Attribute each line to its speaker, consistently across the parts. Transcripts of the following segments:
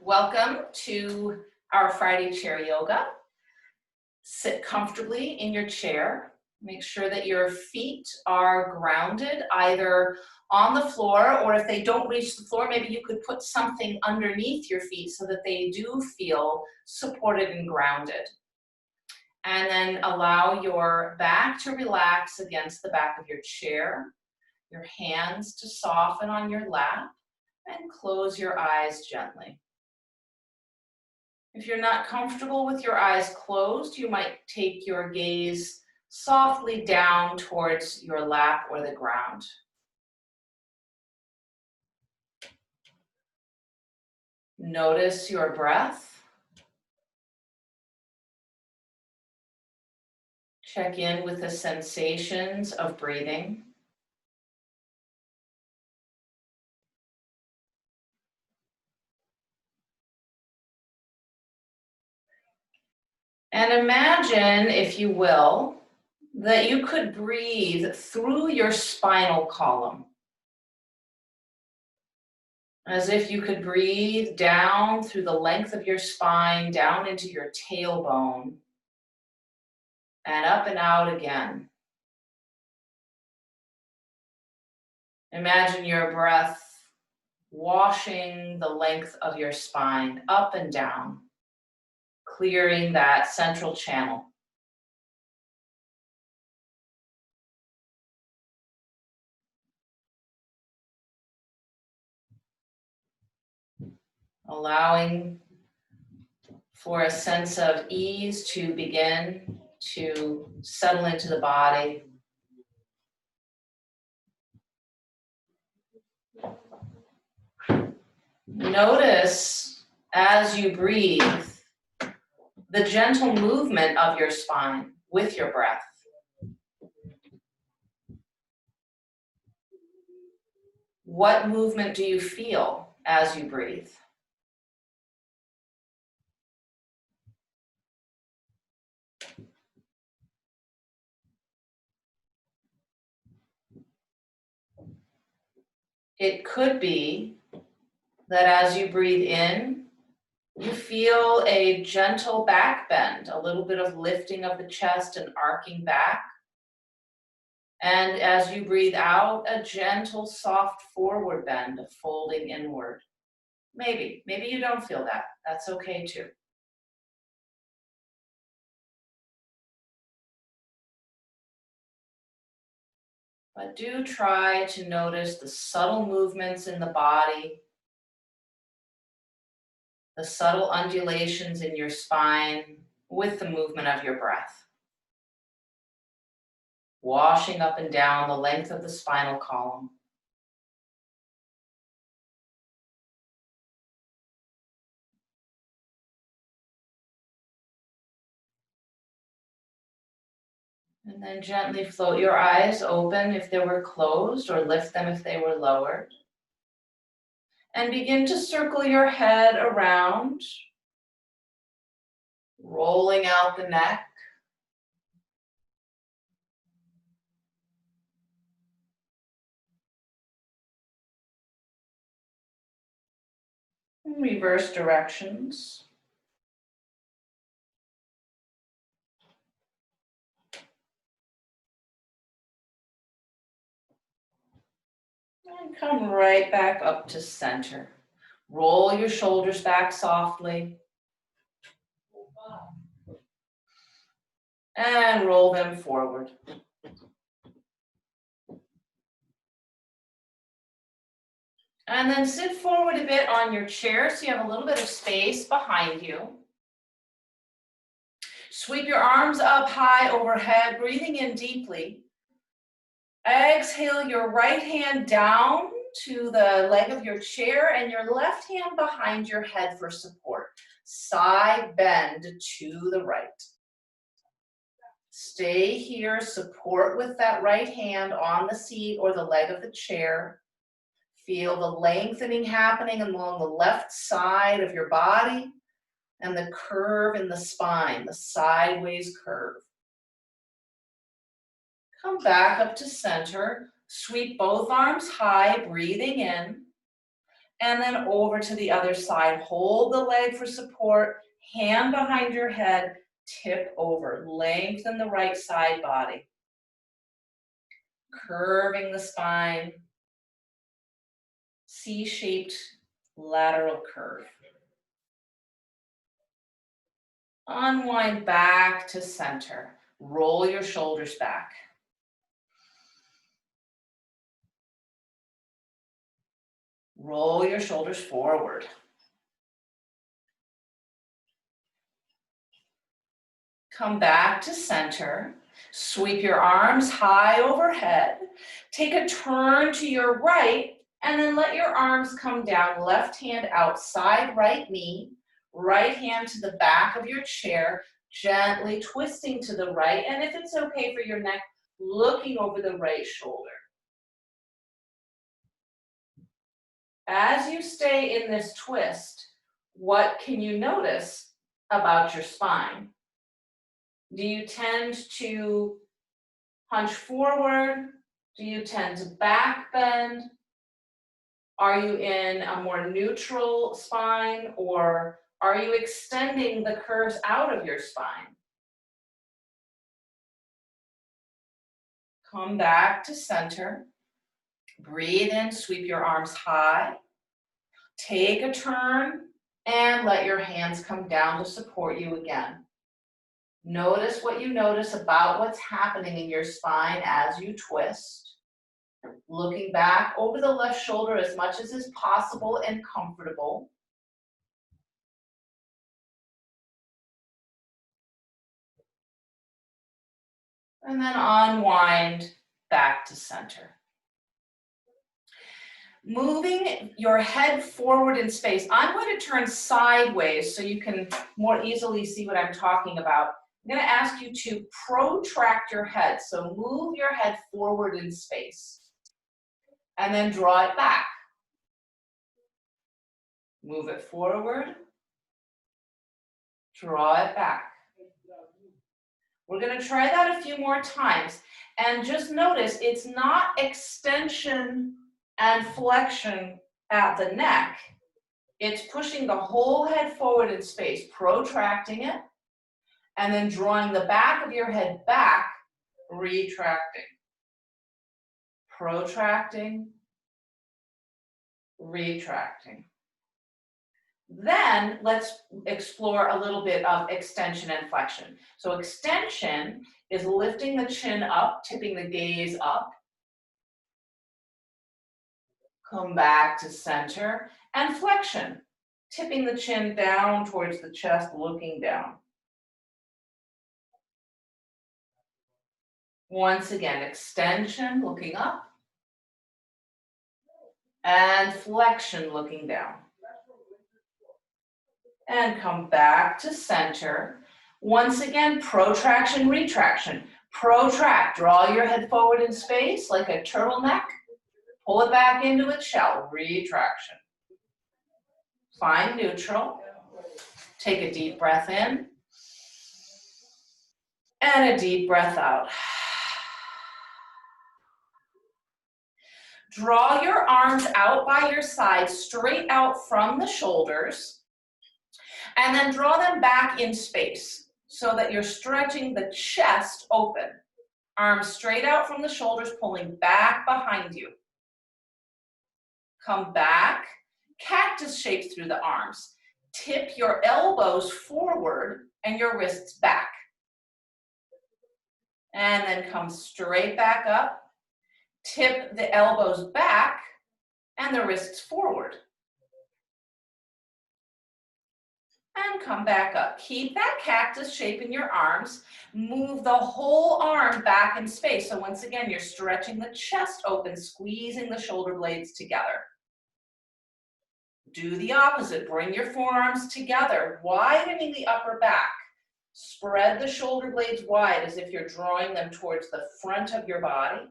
Speaker 1: Welcome to our Friday chair yoga. Sit comfortably in your chair. Make sure that your feet are grounded either on the floor, or if they don't reach the floor, maybe you could put something underneath your feet so that they do feel supported and grounded. And then allow your back to relax against the back of your chair, your hands to soften on your lap, and close your eyes gently. If you're not comfortable with your eyes closed, you might take your gaze softly down towards your lap or the ground. Notice your breath. Check in with the sensations of breathing. And imagine, if you will, that you could breathe through your spinal column. As if you could breathe down through the length of your spine, down into your tailbone, and up and out again. Imagine your breath washing the length of your spine, up and down, clearing that central channel. Allowing for a sense of ease to begin to settle into the body. Notice as you breathe the gentle movement of your spine with your breath. What movement do you feel as you breathe? It could be that as you breathe in, you feel a gentle back bend, a little bit of lifting of the chest and arcing back. And as you breathe out, a gentle, soft forward bend, folding inward. Maybe you don't feel that. That's okay too. But do try to notice the subtle movements in the body, the subtle undulations in your spine with the movement of your breath. Washing up and down the length of the spinal column. And then gently float your eyes open if they were closed, or lift them if they were lowered. And begin to circle your head around, rolling out the neck. In reverse directions. And come right back up to center. Roll your shoulders back softly. And roll them forward. And then sit forward a bit on your chair so you have a little bit of space behind you. Sweep your arms up high overhead, breathing in deeply. Exhale your right hand down to the leg of your chair and your left hand behind your head for support. Side bend to the right. Stay here, support with that right hand on the seat or the leg of the chair. Feel the lengthening happening along the left side of your body and the curve in the spine, the sideways curve. Come back up to center. Sweep both arms high, breathing in. and then over to the other side. Hold the leg for support, hand behind your head, tip over. Lengthen the right side body. Curving the spine. C-shaped lateral curve. Unwind back to center. Roll your shoulders back. Roll your shoulders forward. Come back to center. Sweep your arms high overhead. Take a turn to your right, and then let your arms come down. Left hand outside right knee. Right hand to the back of your chair, gently twisting to the right. And if it's okay for your neck, looking over the right shoulder. As you stay in this twist, what can you notice about your spine? Do you tend to hunch forward? Do you tend to back bend? Are you in a more neutral spine, or are you extending the curves out of your spine? Come back to center. Breathe in, sweep your arms high. Take a turn and let your hands come down to support you again. Notice what you notice about what's happening in your spine as you twist. Looking back over the left shoulder as much as is possible and comfortable. And then unwind back to center. Moving your head forward in space. I'm going to turn sideways so you can more easily see what I'm talking about. I'm going to ask you to protract your head. So move your head forward in space. And then draw it back. Move it forward. Draw it back. We're going to try that a few more times. And just notice, it's not extension and flexion at the neck. It's pushing the whole head forward in space, protracting it, and then drawing the back of your head back, retracting. Protracting, retracting. Then let's explore a little bit of extension and flexion. So extension is lifting the chin up, tipping the gaze up. Come back to center. And flexion, tipping the chin down towards the chest, looking down. Once again, extension, looking up. And flexion, looking down. And come back to center. Once again, protraction, retraction. Protract, draw your head forward in space like a turtleneck. Pull it back into its shell, retraction. Find neutral. Take a deep breath in. And a deep breath out. Draw your arms out by your side, straight out from the shoulders. And then draw them back in space so that you're stretching the chest open. Arms straight out from the shoulders, pulling back behind you. Come back, cactus shape through the arms. Tip your elbows forward and your wrists back. And then come straight back up. Tip the elbows back and the wrists forward. And come back up. Keep that cactus shape in your arms. Move the whole arm back in space. So once again, you're stretching the chest open, squeezing the shoulder blades together. Do the opposite. Bring your forearms together, widening the upper back. Spread the shoulder blades wide as if you're drawing them towards the front of your body.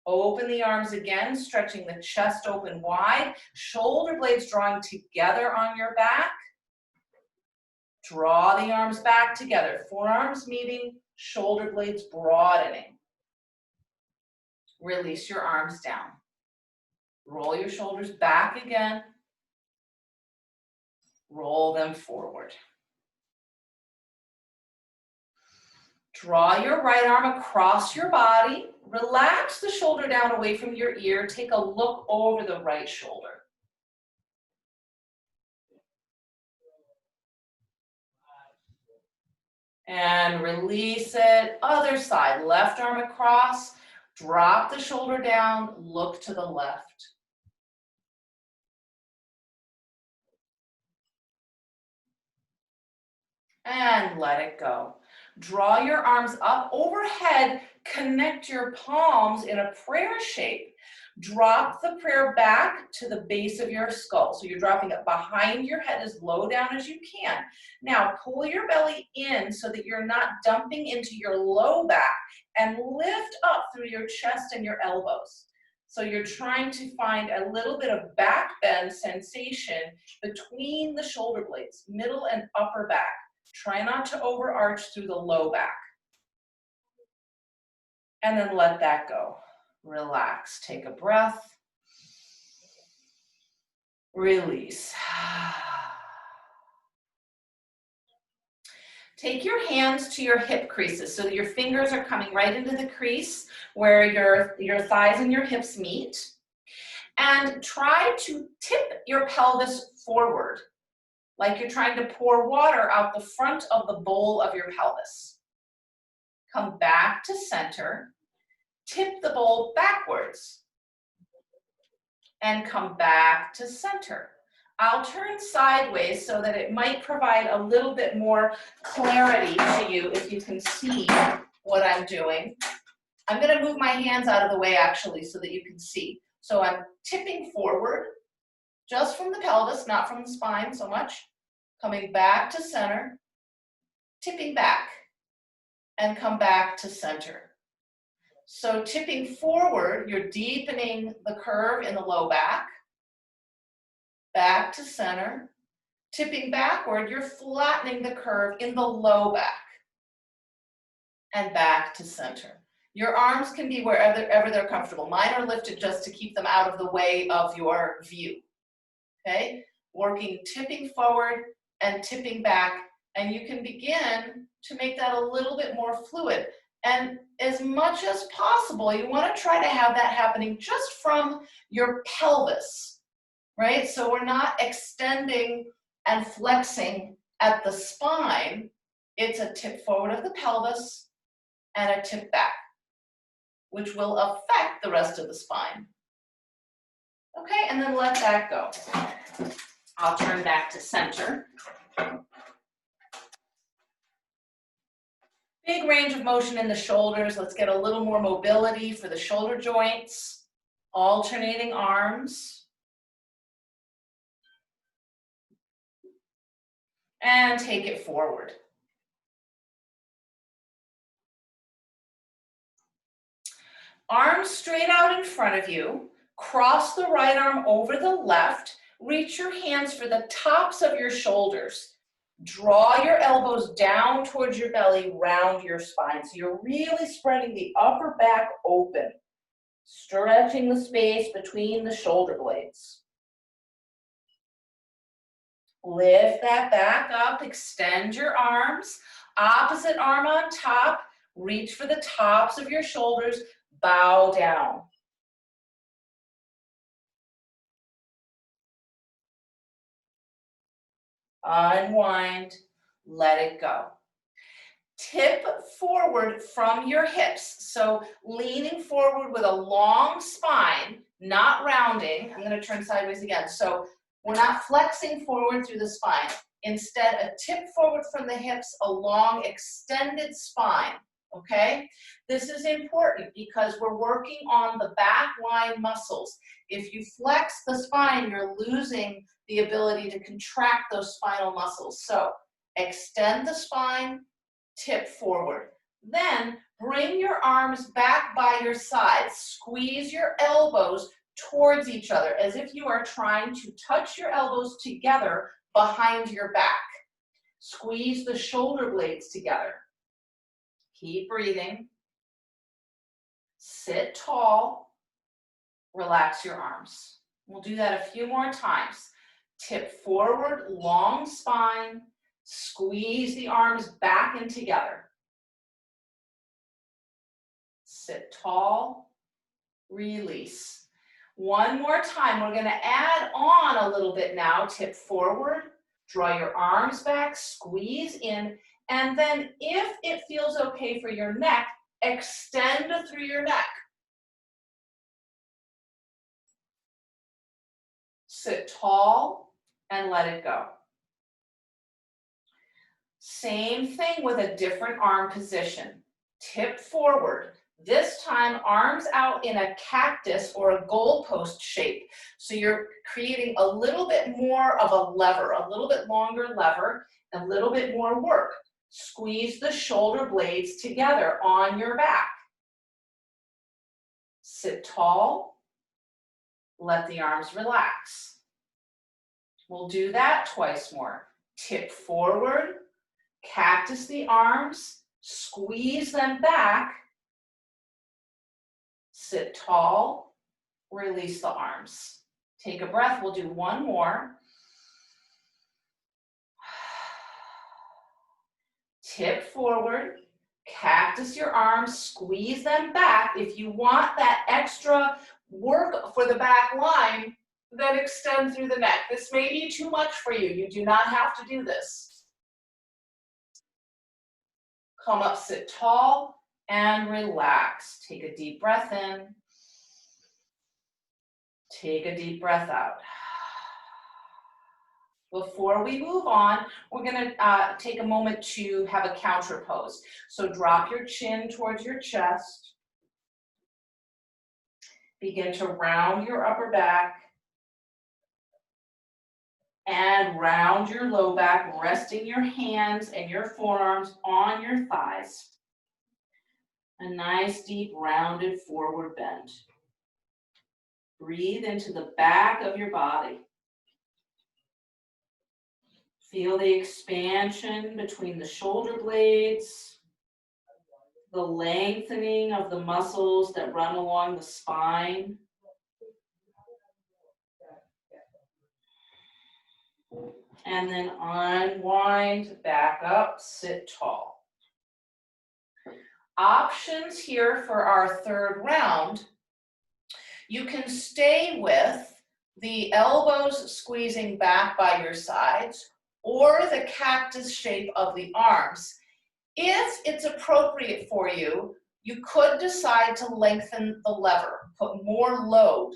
Speaker 1: Open the arms again, stretching the chest open wide. Shoulder blades drawing together on your back. Draw the arms back together. Forearms meeting, shoulder blades broadening. Release your arms down. Roll your shoulders back again. Roll them forward. Draw your right arm across your body. Relax the shoulder down away from your ear. Take a look over the right shoulder. And release it. Other side, left arm across. Drop the shoulder down, look to the left. And let it go. Draw your arms up overhead, connect your palms in a prayer shape. Drop the prayer back to the base of your skull. So you're dropping it behind your head as low down as you can. Now pull your belly in so that you're not dumping into your low back, and lift up through your chest and your elbows. So you're trying to find a little bit of back bend sensation between the shoulder blades, middle and upper back. Try not to overarch through the low back. And then let that go. Relax, take a breath. Release. Take your hands to your hip creases so that your fingers are coming right into the crease where your thighs and your hips meet. And try to tip your pelvis forward, like you're trying to pour water out the front of the bowl of your pelvis. Come back to center, tip the bowl backwards, and come back to center. I'll turn sideways so that it might provide a little bit more clarity to you if you can see what I'm doing. I'm going to move my hands out of the way actually so that you can see. So I'm tipping forward, just from the pelvis, not from the spine so much. Coming back to center, tipping back, and come back to center. So tipping forward, you're deepening the curve in the low back. Back to center. Tipping backward, you're flattening the curve in the low back. And back to center. Your arms can be wherever they're comfortable. Mine are lifted just to keep them out of the way of your view. Okay? Working, tipping forward and tipping back, and you can begin to make that a little bit more fluid. And as much as possible, you want to try to have that happening just from your pelvis, right? So we're not extending and flexing at the spine. It's a tip forward of the pelvis and a tip back, which will affect the rest of the spine. Okay, and then let that go. I'll turn back to center. Big range of motion in the shoulders. Let's get a little more mobility for the shoulder joints. Alternating arms. And take it forward. Arms straight out in front of you. Cross the right arm over the left. Reach your hands for the tops of your shoulders. Draw your elbows down towards your belly, round your spine. So you're really spreading the upper back open, stretching the space between the shoulder blades. Lift that back up, extend your arms. Opposite arm on top, reach for the tops of your shoulders, bow down. Unwind, let it go. Tip forward from your hips. So leaning forward with a long spine, not rounding. I'm going to turn sideways again. So we're not flexing forward through the spine. Instead, a tip forward from the hips, a long extended spine. Okay? This is important because we're working on the back line muscles. If you flex the spine, you're losing the ability to contract those spinal muscles. So extend the spine, tip forward. Then bring your arms back by your sides. Squeeze your elbows towards each other as if you are trying to touch your elbows together behind your back. Squeeze the shoulder blades together. Keep breathing. Sit tall. Relax your arms. We'll do that a few more times. Tip forward, long spine. Squeeze the arms back and together. Sit tall, release. One more time, we're gonna add on a little bit now. Tip forward, draw your arms back, squeeze in, and then if it feels okay for your neck, extend through your neck. Sit tall and let it go. Same thing with a different arm position. Tip forward. This time, arms out in a cactus or a goalpost shape. So you're creating a little bit more of a lever, a little bit longer lever, a little bit more work. Squeeze the shoulder blades together on your back. Sit tall. Let the arms relax. We'll do that twice more. Tip forward, cactus the arms, squeeze them back. Sit tall, release the arms. Take a breath, we'll do one more. Tip forward, cactus your arms, squeeze them back. If you want that extra work for the back line, then extend through the neck. This may be too much for you. You do not have to do this. Come up, sit tall, and relax. Take a deep breath in. Take a deep breath out. Before we move on, we're going to take a moment to have a counter pose. So drop your chin towards your chest. Begin to round your upper back and round your low back, resting your hands and your forearms on your thighs. A nice deep rounded forward bend. Breathe into the back of your body. Feel the expansion between the shoulder blades, the lengthening of the muscles that run along the spine. And then unwind, back up, sit tall. Options here for our third round. You can stay with the elbows squeezing back by your sides or the cactus shape of the arms. If it's appropriate for you, you could decide to lengthen the lever, put more load.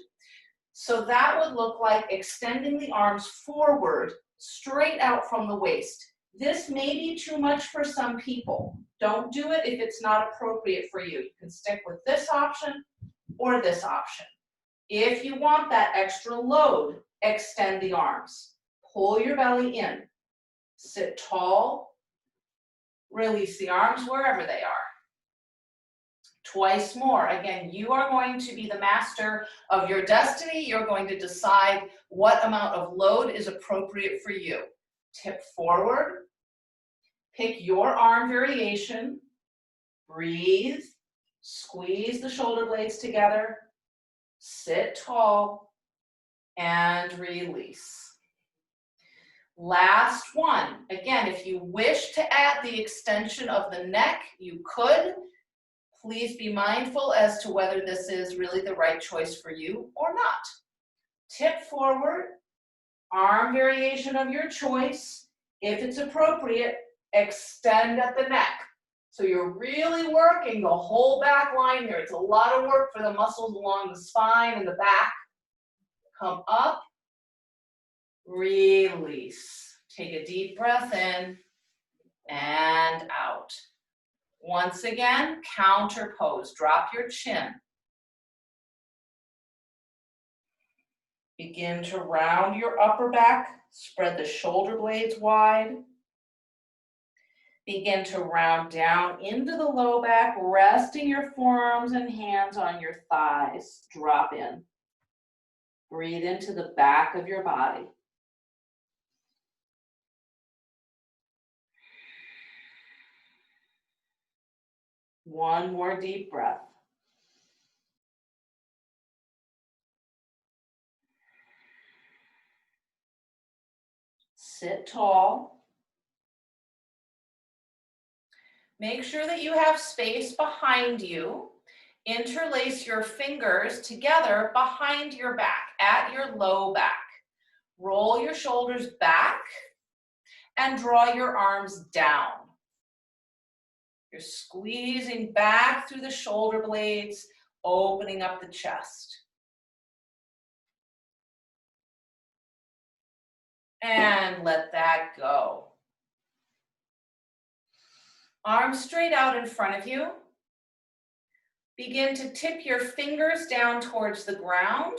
Speaker 1: So that would look like extending the arms forward, straight out from the waist. This may be too much for some people. Don't do it if it's not appropriate for you. You can stick with this option or this option. If you want that extra load, extend the arms. Pull your belly in. Sit tall. Release the arms wherever they are. Twice more. Again, you are going to be the master of your destiny. You're going to decide what amount of load is appropriate for you. Tip forward. Pick your arm variation. Breathe. Squeeze the shoulder blades together. Sit tall and release. Last one. Again, if you wish to add the extension of the neck, you could. Please be mindful as to whether this is really the right choice for you or not. Tip forward, arm variation of your choice. If it's appropriate, extend at the neck. So you're really working the whole back line here. It's a lot of work for the muscles along the spine and the back. Come up, release. Take a deep breath in and out. Once again, counter pose. Drop your chin. Begin to round your upper back. Spread the shoulder blades wide. Begin to round down into the low back, resting your forearms and hands on your thighs. Drop in. Breathe into the back of your body. One more deep breath. Sit tall. Make sure that you have space behind you. Interlace your fingers together behind your back, at your low back. Roll your shoulders back and draw your arms down. You're squeezing back through the shoulder blades, opening up the chest. And let that go. Arms straight out in front of you. Begin to tip your fingers down towards the ground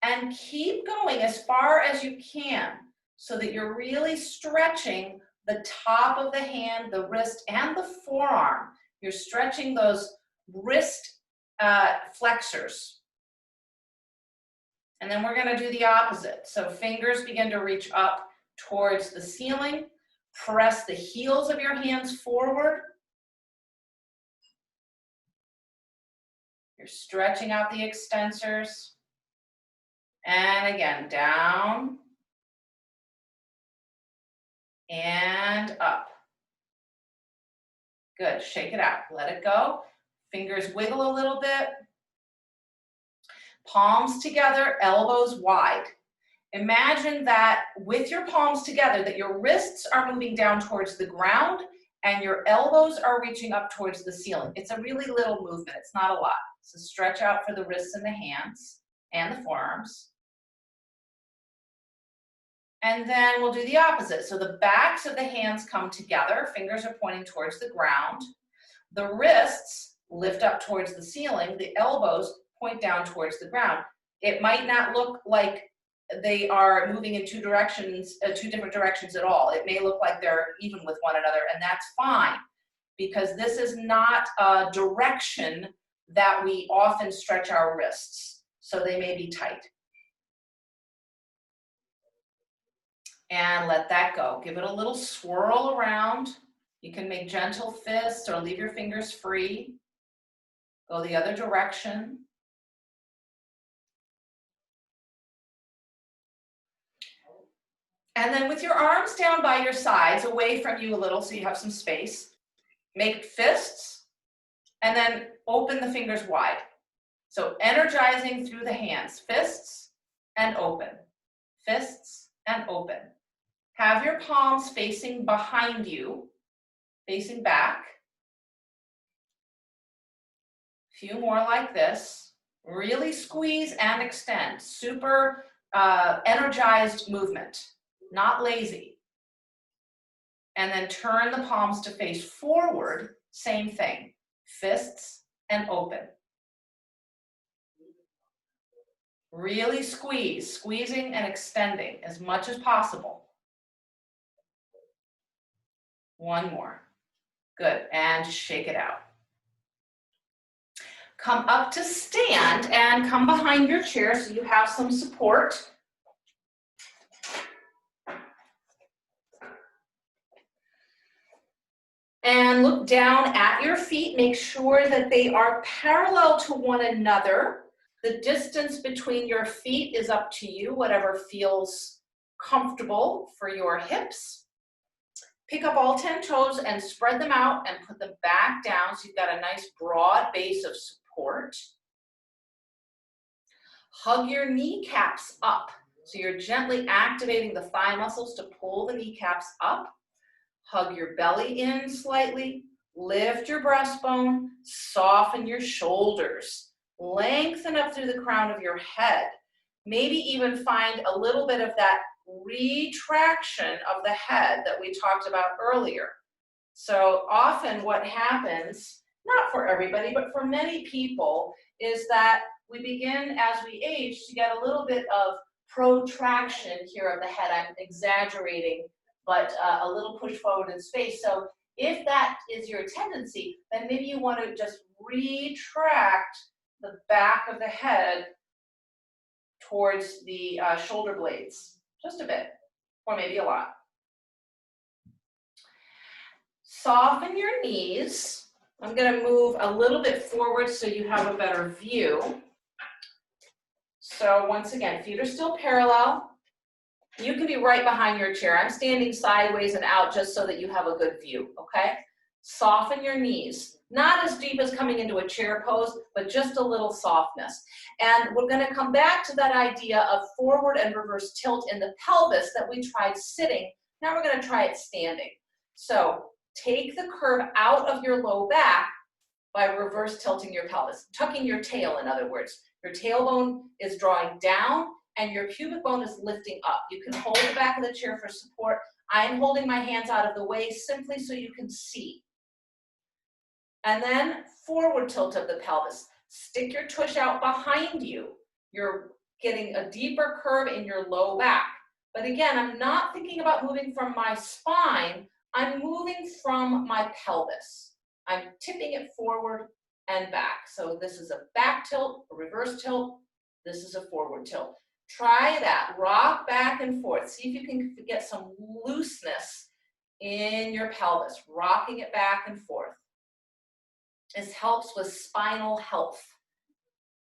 Speaker 1: and keep going as far as you can so that you're really stretching the top of the hand, the wrist, and the forearm. You're stretching those wrist flexors. And then we're going to do the opposite. So fingers begin to reach up towards the ceiling. Press the heels of your hands forward. You're stretching out the extensors. And again, down and up. Good, shake it out, let it go. Fingers wiggle a little bit. Palms together, elbows wide. Imagine that with your palms together, that your wrists are moving down towards the ground and your elbows are reaching up towards the ceiling. It's a really little movement, it's not a lot. So stretch out for the wrists and the hands and the forearms. And then we'll do the opposite. So the backs of the hands come together, fingers are pointing towards the ground. The wrists lift up towards the ceiling, the elbows point down towards the ground. It might not look like they are moving in two different directions at all. It may look like they're even with one another, and that's fine, because this is not a direction that we often stretch our wrists, so they may be tight. And let that go. Give it a little swirl around. You can make gentle fists or leave your fingers free. Go the other direction. And then with your arms down by your sides, away from you a little so you have some space, make fists and then open the fingers wide. So energizing through the hands, fists and open, fists and open. Have your palms facing behind you, facing back. A few more like this. Really squeeze and extend. Super energized movement, not lazy. And then turn the palms to face forward, same thing. Fists and open. Really squeeze, squeezing and extending as much as possible. One more. Good, and shake it out. Come up to stand and come behind your chair so you have some support. And look down at your feet. Make sure that they are parallel to one another. The distance between your feet is up to you, whatever feels comfortable for your hips. Pick up all 10 toes and spread them out and put them back down so you've got a nice broad base of support. Hug your kneecaps up. So you're gently activating the thigh muscles to pull the kneecaps up. Hug your belly in slightly. Lift your breastbone. Soften your shoulders. Lengthen up through the crown of your head. Maybe even find a little bit of that retraction of the head that we talked about earlier. So often what happens, not for everybody, but for many people, is that we begin as we age to get a little bit of protraction here of the head. I'm exaggerating, but a little push forward in space. So if that is your tendency, then maybe you want to just retract the back of the head towards the shoulder blades. Just a bit, or maybe a lot. Soften your knees. I'm going to move a little bit forward so you have a better view. So once again, feet are still parallel. You can be right behind your chair. I'm standing sideways and out just so that you have a good view, okay? Soften your knees. Not as deep as coming into a chair pose, but just a little softness. And we're gonna come back to that idea of forward and reverse tilt in the pelvis that we tried sitting. Now we're gonna try it standing. So take the curve out of your low back by reverse tilting your pelvis, tucking your tail, in other words. Your tailbone is drawing down and your pubic bone is lifting up. You can hold the back of the chair for support. I am holding my hands out of the way simply so you can see. And then forward tilt of the pelvis. Stick your tush out behind you. You're getting a deeper curve in your low back. But again, I'm not thinking about moving from my spine. I'm moving from my pelvis. I'm tipping it forward and back. So this is a back tilt, a reverse tilt. This is a forward tilt. Try that. Rock back and forth. See if you can get some looseness in your pelvis, rocking it back and forth. This helps with spinal health.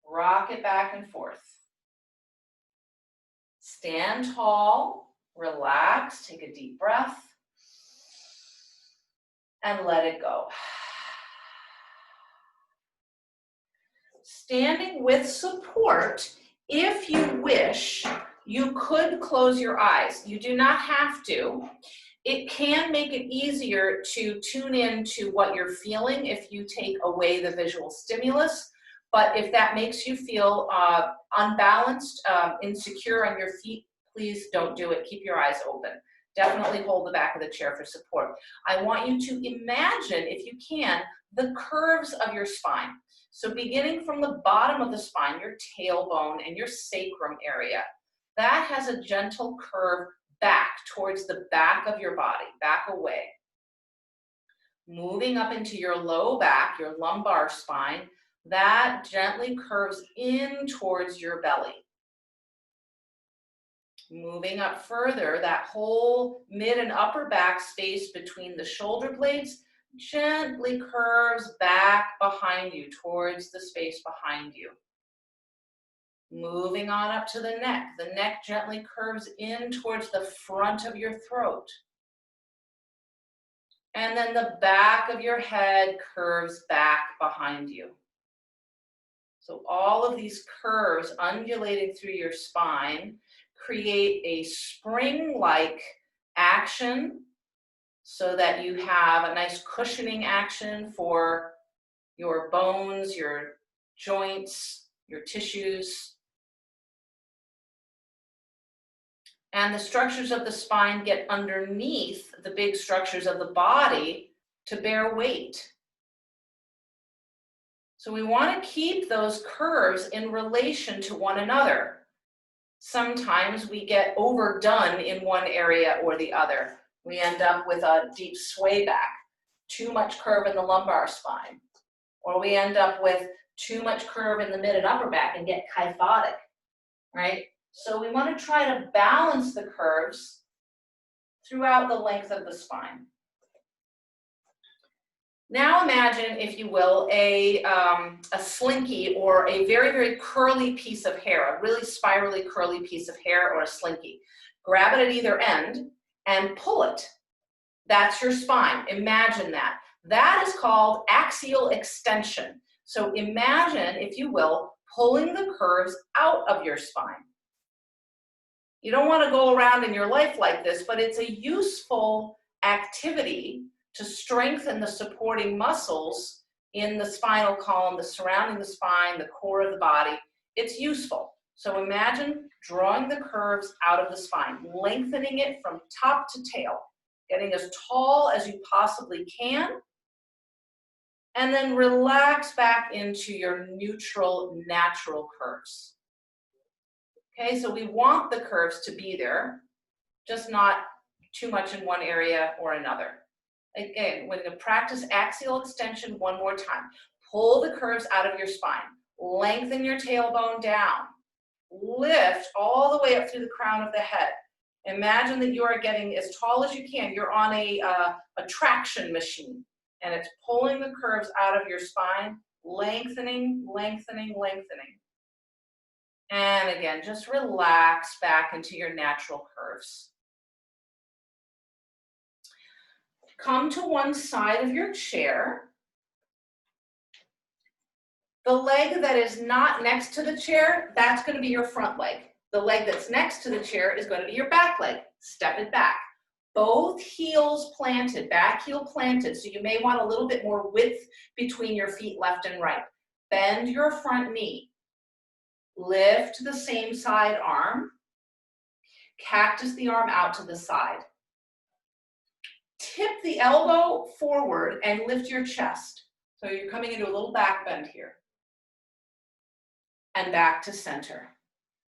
Speaker 1: Rock it back and forth. Stand tall, relax, take a deep breath, and let it go. Standing with support, if you wish, you could close your eyes. You do not have to. It can make it easier to tune in to what you're feeling if you take away the visual stimulus. But if that makes you feel unbalanced, insecure on your feet, please don't do it. Keep your eyes open. Definitely hold the back of the chair for support. I want you to imagine, if you can, the curves of your spine. So beginning from the bottom of the spine, your tailbone and your sacrum area, that has a gentle curve back towards the back of your body, back away. Moving up into your low back, your lumbar spine, that gently curves in towards your belly. Moving up further, that whole mid and upper back space between the shoulder blades gently curves back behind you, towards the space behind you. Moving on up to the neck gently curves in towards the front of your throat. And then the back of your head curves back behind you. So all of these curves undulating through your spine create a spring-like action so that you have a nice cushioning action for your bones, your joints, your tissues. And the structures of the spine get underneath the big structures of the body to bear weight. So we want to keep those curves in relation to one another. Sometimes we get overdone in one area or the other. We end up with a deep sway back, too much curve in the lumbar spine. Or we end up with too much curve in the mid and upper back and get kyphotic, right? So we want to try to balance the curves throughout the length of the spine. Now imagine, if you will, a slinky or a very, very curly piece of hair, a really spirally curly piece of hair or a slinky. Grab it at either end and pull it. That's your spine. Imagine that. That is called axial extension. So imagine, if you will, pulling the curves out of your spine. You don't want to go around in your life like this, but it's a useful activity to strengthen the supporting muscles in the spinal column, the surrounding the spine, the core of the body. It's useful. So imagine drawing the curves out of the spine, lengthening it from top to tail, getting as tall as you possibly can, and then relax back into your neutral, natural curves. Okay, so we want the curves to be there, just not too much in one area or another. Again, we're going to practice axial extension one more time. Pull the curves out of your spine. Lengthen your tailbone down. Lift all the way up through the crown of the head. Imagine that you are getting as tall as you can. You're on a traction machine, and it's pulling the curves out of your spine, lengthening, lengthening, lengthening. And again, just relax back into your natural curves. Come to one side of your chair. The leg that is not next to the chair, that's going to be your front leg. The leg that's next to the chair is going to be your back leg. Step it back. Both heels planted, back heel planted, so you may want a little bit more width between your feet left and right. Bend your front knee. Lift the same side arm. Cactus the arm out to the side. Tip the elbow forward and lift your chest. So you're coming into a little back bend here. And back to center.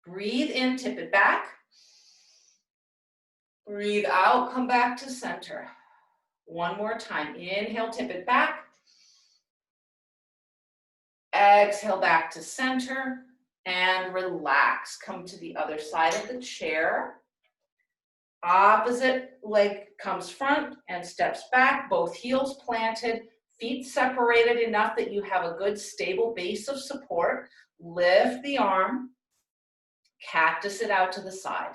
Speaker 1: Breathe in, tip it back. Breathe out, come back to center. One more time. Inhale, tip it back. Exhale, back to center. And relax. Come to the other side of the chair. Opposite leg comes front and steps back. Both heels planted. Feet separated enough that you have a good stable base of support. Lift the arm. Cactus it out to the side.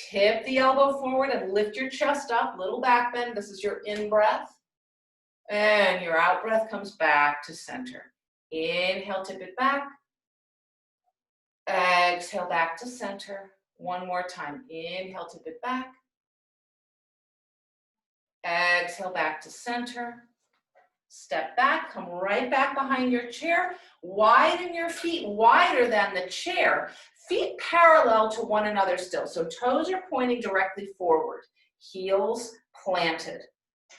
Speaker 1: Tip the elbow forward and lift your chest up, little back bend. This is your in breath. And your out breath comes back to center. Inhale, tip it back. Exhale, back to center. One more time. Inhale, tip it back. Exhale, back to center. Step back, come right back behind your chair. Widen your feet wider than the chair. Feet parallel to one another still. So toes are pointing directly forward. Heels planted.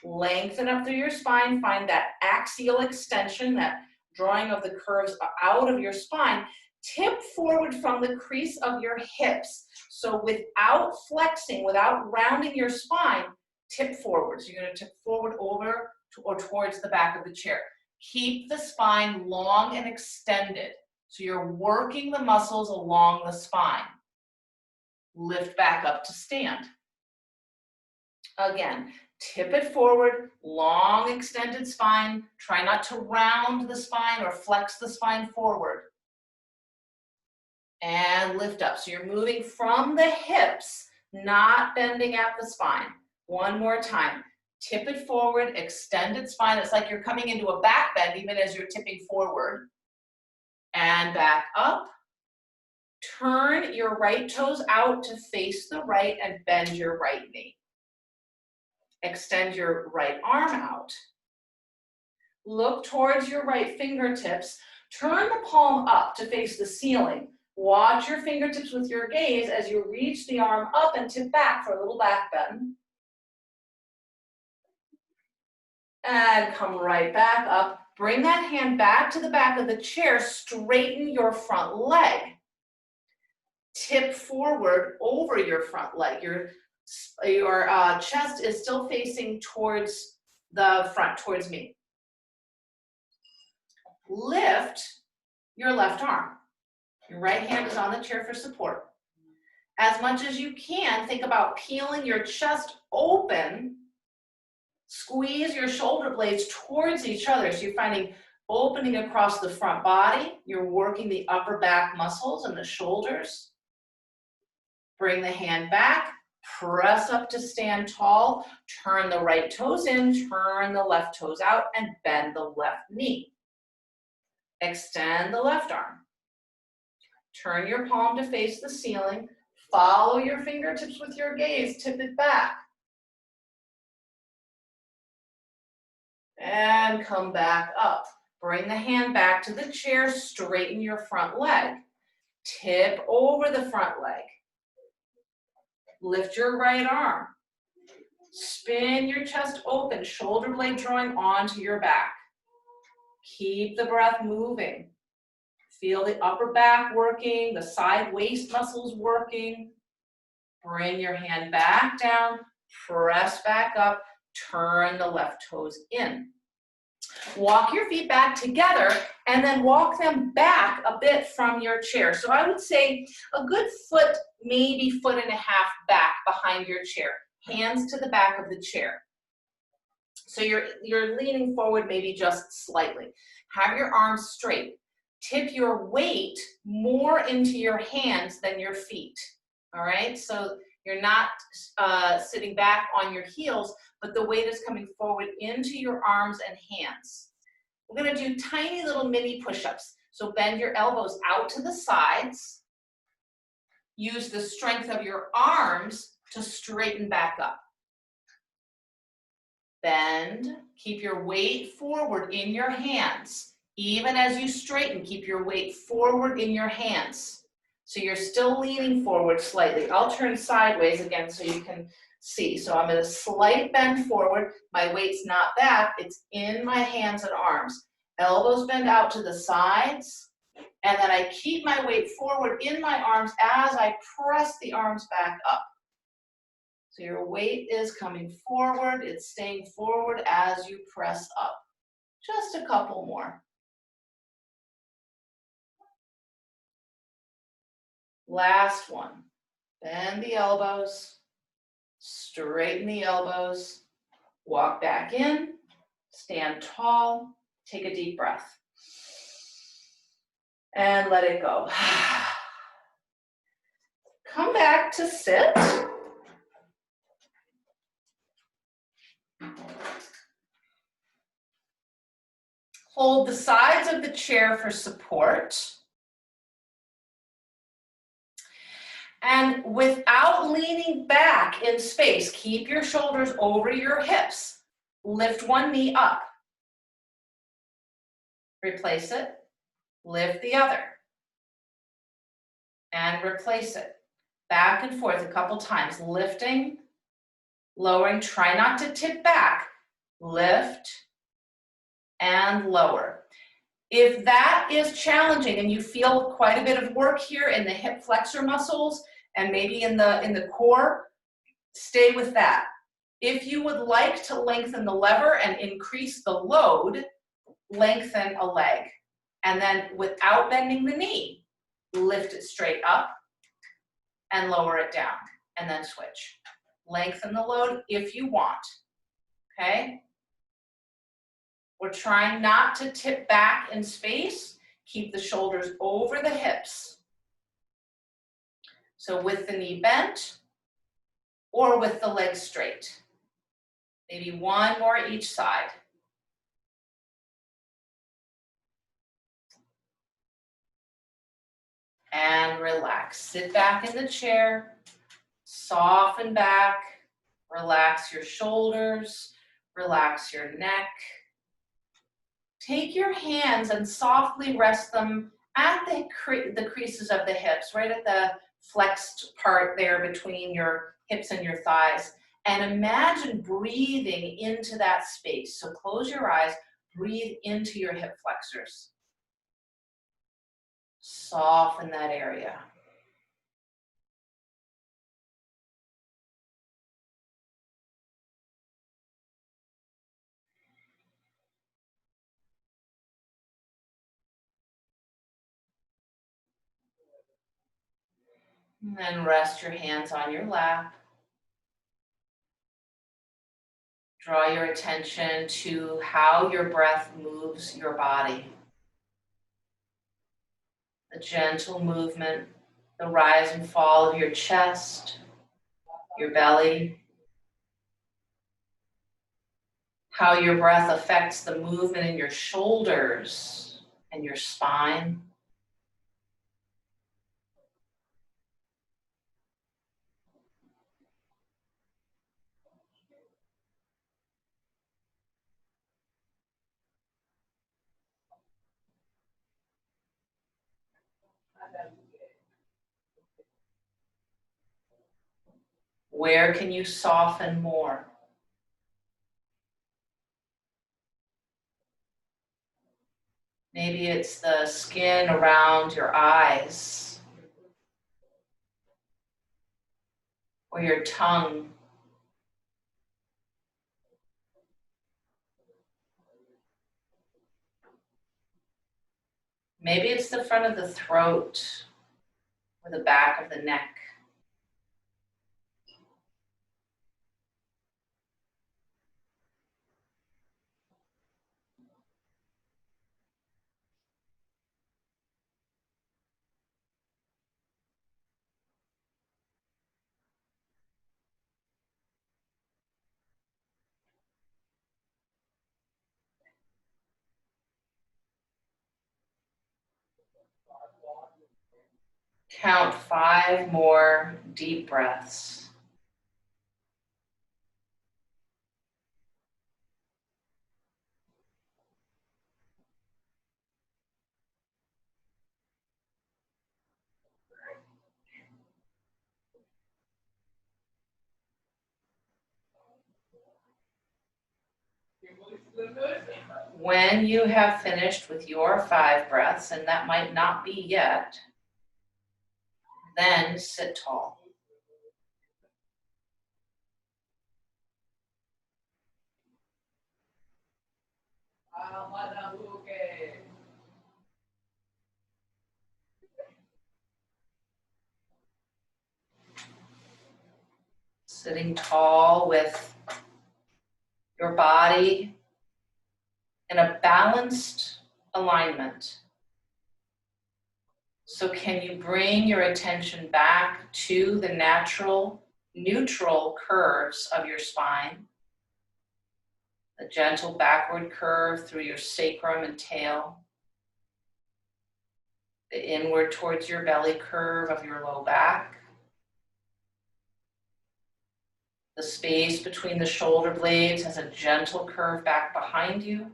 Speaker 1: Lengthen up through your spine. Find that axial extension, that drawing of the curves out of your spine. Tip forward from the crease of your hips. So without flexing, without rounding your spine, tip forward. So you're going to tip forward over or towards the back of the chair. Keep the spine long and extended. So you're working the muscles along the spine. Lift back up to stand. Again, tip it forward, long extended spine. Try not to round the spine or flex the spine forward. And lift up. So you're moving from the hips, not bending at the spine. One more time. Tip it forward, extended spine. It's like you're coming into a back bend even as you're tipping forward. And back up. Turn your right toes out to face the right and bend your right knee. Extend your right arm out. Look towards your right fingertips. Turn the palm up to face the ceiling. Watch your fingertips with your gaze as you reach the arm up and tip back for a little back bend. And come right back up. Bring that hand back to the back of the chair. Straighten your front leg. Tip forward over your front leg. Your chest is still facing towards the front, towards me. Lift your left arm. Your right hand is on the chair for support. As much as you can, think about peeling your chest open. Squeeze your shoulder blades towards each other. So you're finding opening across the front body. You're working the upper back muscles and the shoulders. Bring the hand back. Press up to stand tall. Turn the right toes in. Turn the left toes out and bend the left knee. Extend the left arm. Turn your palm to face the ceiling. Follow your fingertips with your gaze. Tip it back. And come back up. Bring the hand back to the chair. Straighten your front leg. Tip over the front leg. Lift your right arm. Spin your chest open. Shoulder blade drawing onto your back. Keep the breath moving. Feel the upper back working, the side waist muscles working. Bring your hand back down. Press back up. Turn the left toes in. Walk your feet back together and then walk them back a bit from your chair. So I would say a good foot, maybe foot and a half back behind your chair. Hands to the back of the chair. So you're leaning forward maybe just slightly. Have your arms straight. tip your weight more into your hands than your feet, all right? So you're not sitting back on your heels, but the weight is coming forward into your arms and hands. We're gonna do tiny little mini push-ups. So bend your elbows out to the sides. Use the strength of your arms to straighten back up. Bend, keep your weight forward in your hands. Even as you straighten, keep your weight forward in your hands. So you're still leaning forward slightly. I'll turn sideways again so you can see. So I'm in a slight bend forward. My weight's not back, it's in my hands and arms. Elbows bend out to the sides, and then I keep my weight forward in my arms as I press the arms back up. So your weight is coming forward, it's staying forward as you press up. Just a couple more. Last one. Bend the elbows, straighten the elbows, walk back in, stand tall, take a deep breath. And let it go. Come back to sit. Hold the sides of the chair for support. And without leaning back in space, keep your shoulders over your hips. Lift one knee up. Replace it. Lift the other. And replace it. Back and forth a couple times. Lifting, lowering. Try not to tip back. Lift and lower. If that is challenging and you feel quite a bit of work here in the hip flexor muscles and maybe in the core, stay with that. If you would like to lengthen the lever and increase the load, lengthen a leg. And then without bending the knee, lift it straight up and lower it down, and then switch. Lengthen the load if you want, okay? We're trying not to tip back in space. Keep the shoulders over the hips. So with the knee bent or with the legs straight. Maybe one more each side. And relax. Sit back in the chair. Soften back. Relax your shoulders. Relax your neck. Take your hands and softly rest them at the creases of the hips, right at the flexed part there between your hips and your thighs. And imagine breathing into that space. So close your eyes, breathe into your hip flexors. Soften that area. And then rest your hands on your lap. Draw your attention to how your breath moves your body. The gentle movement, the rise and fall of your chest, your belly. How your breath affects the movement in your shoulders and your spine. Where can you soften more? Maybe it's the skin around your eyes or your tongue. Maybe it's the front of the throat or the back of the neck. Count 5 more deep breaths. When you have finished with your 5 breaths, and that might not be yet, then sit tall. Sitting tall with your body in a balanced alignment. So can you bring your attention back to the natural, neutral curves of your spine? A gentle backward curve through your sacrum and tail. The inward towards your belly curve of your low back. The space between the shoulder blades has a gentle curve back behind you.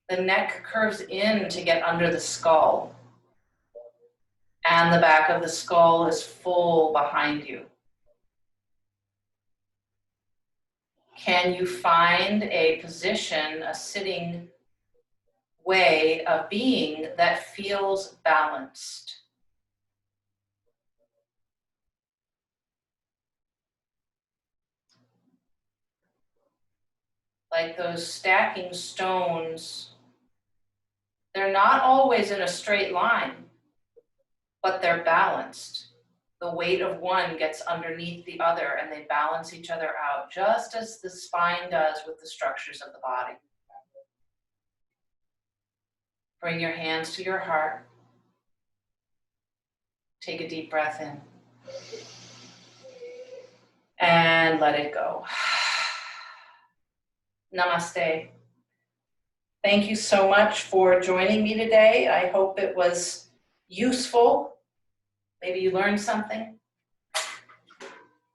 Speaker 1: The neck curves in to get under the skull. And the back of the skull is full behind you. Can you find a position, a sitting way of being that feels balanced? Like those stacking stones, they're not always in a straight line, but they're balanced. The weight of one gets underneath the other and they balance each other out, just as the spine does with the structures of the body. Bring your hands to your heart. Take a deep breath in. And let it go. Namaste. Thank you so much for joining me today. I hope it was useful. Maybe you learned something.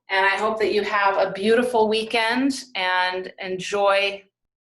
Speaker 1: And I hope that you have a beautiful weekend and enjoy